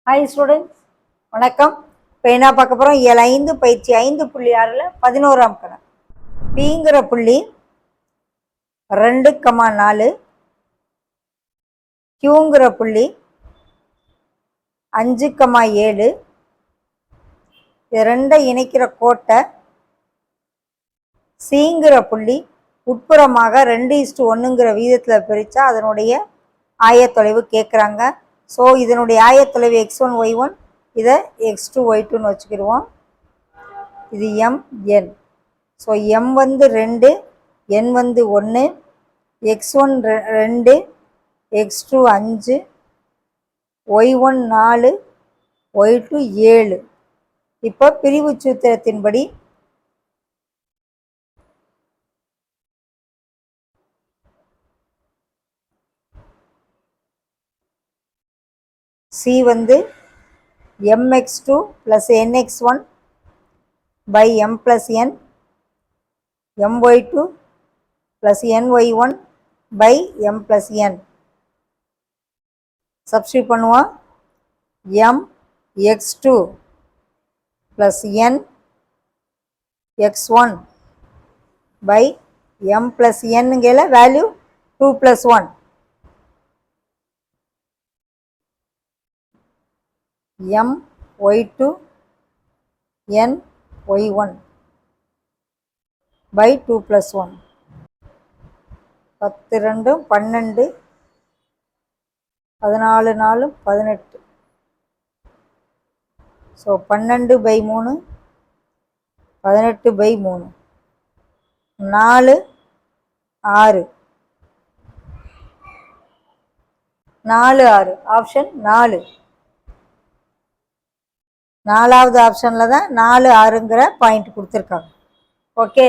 Hi students, வணக்கம். இப்போ என்ன பார்க்க போகிறோம்? இயல் 5 பயிற்சி 5.6ல் 11ஆம் கணக்கு. பிங்கிற புள்ளி 2,4, கியூங்கிற புள்ளி 5,7. இது ரெண்டை இணைக்கிற கோட்டை சிங்கிற புள்ளி உட்புறமாக 2:1ங்கிற வீதத்தில் பிரித்தா அதனுடைய ஆயத்தொலைவு கேட்குறாங்க. ஸோ இதனுடைய ஆயத்தொலைவு x1 y1, இதை x2 y2ன்னு வச்சுக்கிடுவோம். இது mn. ஸோ m வந்து 2, n வந்து 1, x1 2, x2 5, y1 4, y2 7. இப்போ பிரிவு சூத்திரத்தின்படி C வந்து mx2 plus nx1 by m plus n, my2 plus ny1 by m plus n. Substitute பண்ணுவோம். m x2 plus n x1 by m plus n value 2 plus 1. m y2 n y1 by 2 plus 1. 10 2 12, 14 4 18. So 12 by 3, 18 by 3, 4 6, 4 6. Option 4. 4வது ஆப்ஷனில் தான் 4 6ங்கிற point கொடுத்துருக்காங்க. Okay.